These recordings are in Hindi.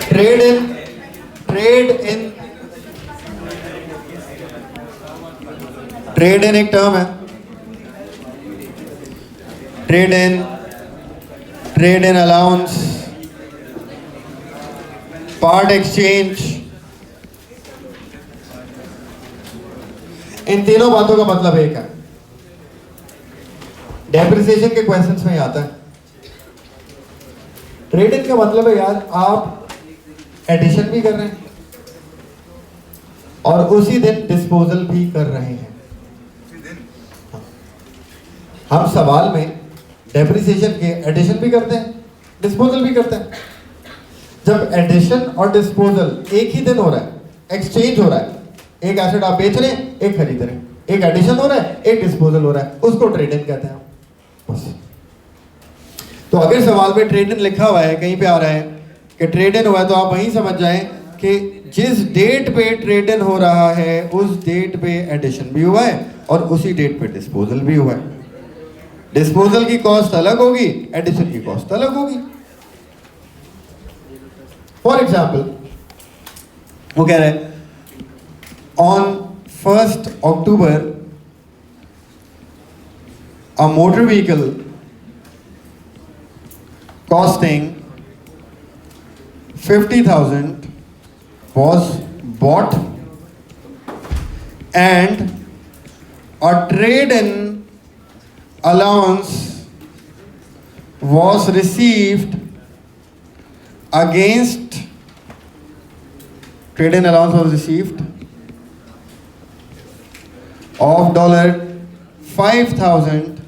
ट्रेड इन एक टर्म है। Trade in allowance, part exchange, इन तीनों बातों का मतलब एक है। डेप्रिसिएशन के क्वेश्चंस में आता है। ट्रेड इन का मतलब है यार आप एडिशन भी कर रहे हैं और उसी दिन डिस्पोजल भी कर रहे हैं। हम सवाल में डेप्रिसिएशन के एडिशन भी करते हैं, डिस्पोजल भी करते हैं। जब एडिशन और डिस्पोजल एक ही दिन हो रहा है, एक्सचेंज हो रहा है, एक एसेट आप बेच रहे हैं, एक खरीद रहे हैं, एक एडिशन हो रहा है, एक डिस्पोजल हो रहा है, उसको ट्रेड इन कहते हैं बस। तो अगर सवाल में ट्रेड इन लिखा हुआ है, कहीं पे आ रहा है कि ट्रेड इन हुआ है, तो आप वहीं समझ जाएं कि जिस डेट पे ट्रेड इन हो रहा है उस डेट पे एडिशन भी हुआ है और उसी डेट पे डिस्पोजल भी हुआ है। डिस्पोजल की कॉस्ट अलग होगी, एडिशन की कॉस्ट अलग होगी। फॉर एग्जाम्पल वो कह रहे हैं on 1st October a motor vehicle costing 50,000 was bought and a trade-in allowance was received against trade-in allowance was received of $5,000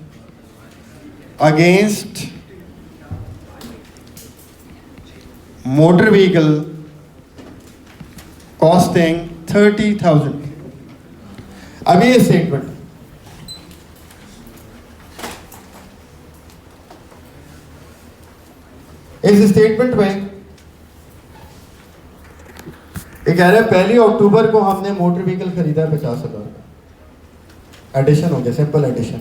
against motor vehicle costing 30,000। अब ये स्टेटमेंट, इस स्टेटमेंट में ये कह रहे हैं 1 अक्टूबर को हमने मोटर व्हीकल खरीदा है 50,000 का, एडिशन हो गया, सिंपल एडिशन।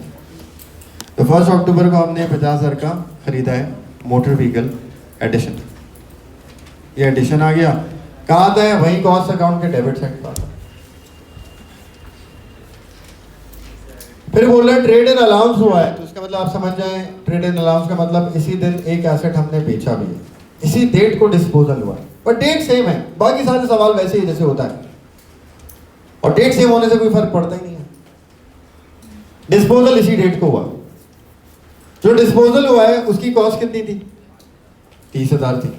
तो 1 अक्टूबर को हमने 50,000 का खरीदा है मोटर व्हीकल, एडिशन। ये एडिशन आ गया, कहाँ आता है? वही कॉस्ट अकाउंट के डेबिट साइड पर। फिर बोल रहे हैं ट्रेड इन अलाउंस हुआ है, तो इसका मतलब आप समझ जाएं ट्रेड इन अलाउंस का मतलब इसी दिन एक एसेट हमने बेचा भी है, इसी डेट को डिस्पोजल हुआ है, पर डेट सेम है। बाकी सारे सवाल वैसे ही जैसे होता है, और डेट सेम होने से कोई फर्क पड़ता ही नहीं है। डिस्पोजल इसी डेट को हुआ, जो डिस्पोजल हुआ है उसकी कॉस्ट कितनी थी? 30,000 थी।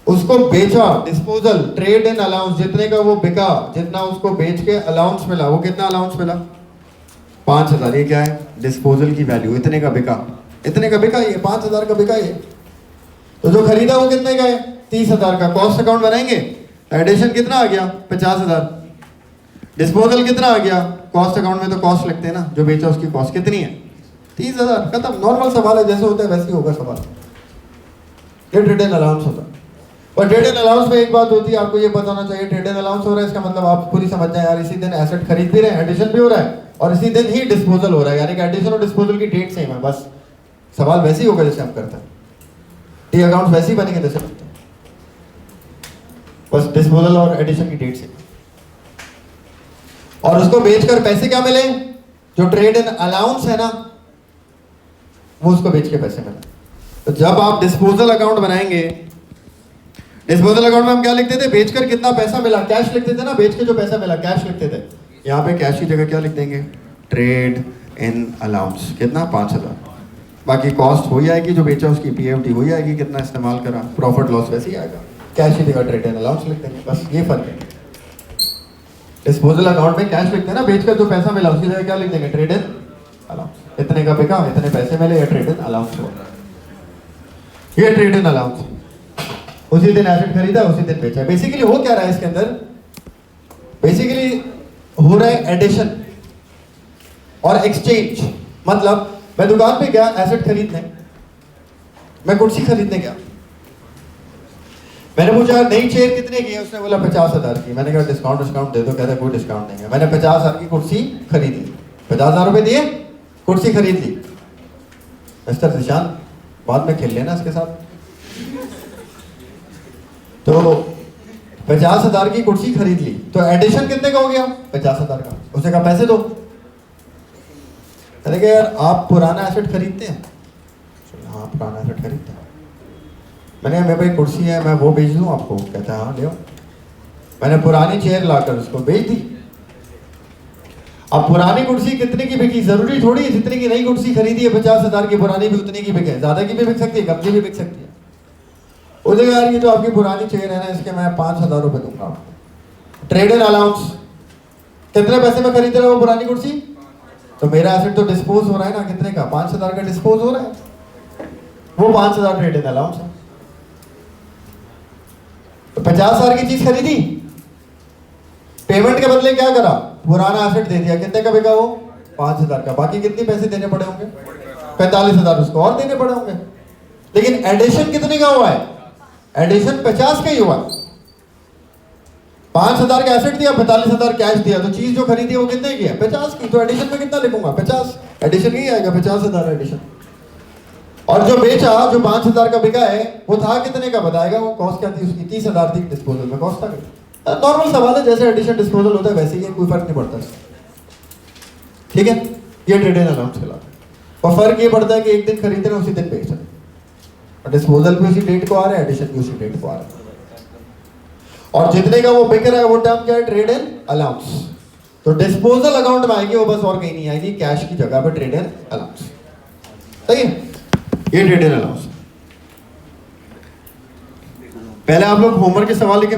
उसको बेचा, डिस्पोजल, ट्रेड इन अलाउंस, जितने का वो बिका, जितना उसको बेच के अलाउंस मिला, वो कितना अलाउंस मिला? 5,000। ये क्या है? डिस्पोजल की वैल्यू, इतने का बिका, इतने का बिका, ये 5,000 का बिका ये। तो जो खरीदा वो कितने का है? 30,000 का। कॉस्ट अकाउंट बनाएंगे, एडिशन कितना आ गया? 50,000। डिस्पोजल कितना आ गया? कॉस्ट अकाउंट में तो कॉस्ट लिखते हैं ना, जो बेचा उसकी कॉस्ट कितनी है? 30,000। खत्म। नॉर्मल सवाल है, जैसे होता है वैसे ही होगा सवाल। ये ट्रेड इन अलाउंस होता है। और ट्रेड इन अलाउंस में एक बात होती है, आपको ये पता होना चाहिए, ट्रेड इन अलाउंस हो रहा है इसका मतलब आप पूरी समझ जाए यार, इसी दिन एसेट खरीद भी रहे हैं, एडिशन भी हो रहा है, और इसी दिन ही डिस्पोजल हो रहा है, यानी कि एडिशन और डिस्पोजल की डेट सेम है। बस सवाल वैसे ही होगा जैसे हम करते हैं, टी अकाउंट वैसे ही बनेंगे जैसे बनते हैं, बस डिस्पोजल और एडिशन की डेट सेम। और उसको बेचकर पैसे क्या मिले? जो ट्रेड इन अलाउंस है ना, वो उसको बेच के पैसे मिले। तो जब आप डिस्पोजल अकाउंट बनाएंगे, डिस्पोजल अकाउंट में हम क्या लिखते थे? बेचकर कितना पैसा मिला, कैश लिखते थे ना, बेच के जो पैसा मिला कैश लिखते थे। यहाँ पे कैश की जगह क्या लिख देंगे? Trade in allowance. कितना? 5,000। बाकी कॉस्ट हो जाएगी, जो बेचा उसकी पीएफटी हो जाएगी, कितना इस्तेमाल करा, प्रॉफिट लॉस वैसे ही आएगा। कैश की जगह ट्रेड इन अलाउंस लिख देंगे, बस ये फर्क है। डिस्पोजल अकाउंट में कैश लिखते हैं ना, बेचकर जो पैसा मिला उसकी जगह क्या लिख देंगे? Trade in allowance. इतने का बिका, इतने पैसे मिले, ये ट्रेड इन अलाउंस हो। ये ट्रेड इन अलाउंस, उसी दिन एसेट खरीदा, उसी दिन बेचा। बेसिकली हो क्या रहा है इसके अंदर? बेसिकली हो रहा है एडिशन और एक्सचेंज। मतलब मैं दुकान पे गया एसेट खरीदने, मैं कुर्सी खरीदने गया, मैंने पूछा नई चेयर कितने की है? उसने बोला 50,000 की। मैंने कहा डिस्काउंट दे दो। कहता कोई डिस्काउंट नहीं है। मैंने 50,000 की कुर्सी खरीदी, 50,000 रुपए दिए, कुर्सी खरीद ली। मिस्टर निशान बाद में खेल लेना इसके साथ, तो 50,000 की कुर्सी खरीद ली, तो एडिशन कितने का हो गया? 50,000 का। उसे कहा पैसे दो। कहते यार आप पुराना एसेट खरीदते हैं? हाँ पुराना एसेट खरीदते हैं। मैंने मेरे पास कुर्सी है, मैं वो बेच दूं आपको? कहता है हाँ ले आओ। मैंने पुरानी चेयर लाकर उसको बेच दी। अब पुरानी कुर्सी कितने की बिकी? जरूरी थोड़ी है जितने की नई कुर्सी खरीदी है 50,000 की, पुरानी भी उतनी की बिके। ज्यादा की भी बिक सकती है, कम की भी बिक सकती है। उसे यार ये तो आपकी पुरानी चेयर है ना, इसके मैं 5,000 रुपए दूंगा आपको। ट्रेड इन अलाउंस, कितने पैसे में खरीद रहे हो वो पुरानी कुर्सी? तो मेरा एसेट तो डिस्पोज हो रहा है ना, कितने का? 5,000 का डिस्पोज हो रहा है, वो 5,000 ट्रेड इन अलाउंस है। तो 50,000 की चीज खरीदी, पेमेंट के बदले क्या करा? पुराना एसेट दे दिया। कितने का बिका वो? 5,000 का। बाकी कितने पैसे देने पड़े होंगे? 45,000 उसको और देने पड़े होंगे। लेकिन एडिशन कितने का हुआ है? एडिशन 50 का ही हुआ। 5,000 का एसेट दिया, 45,000 कैश दिया, तो चीज जो खरीदी वो कितने की है? 50 की। तो एडिशन में कितना लिखूंगा? 50। एडिशन नहीं आएगा, 50,000 एडिशन। और जो बेचा, जो 5,000 का बिका है, वो था कितने का बताएगा? वो कॉस्ट क्या थी उसकी? 30,000 थी डिस्पोजल में, कॉस्ट था। नॉर्मल सवाल है, जैसे एडिशन डिस्पोजल होता है वैसे ही है, कोई फर्क नहीं पड़ता। ठीक है, ये ट्रेड इन अलाउंस कहलाता है। और फर्क ये पड़ता है कि एक दिन खरीद रहे उसी दिन बेच रहे, और डिस्पोजल भी उसी डेट को आ रहा है, एडिशन भी उसी डेट को आ रहा है। और जितने का वो बिक रहा है वो टर्म क्या है? Trade in allowance. तो डिस्पोजल अकाउंट में आएगी वो, बस और कहीं नहीं आएगी, कैश की जगह पर ट्रेड इन अलाउंस। सही है, ये ट्रेड इन अलाउंस। पहले आप लोग होमवर्क के सवाल लेके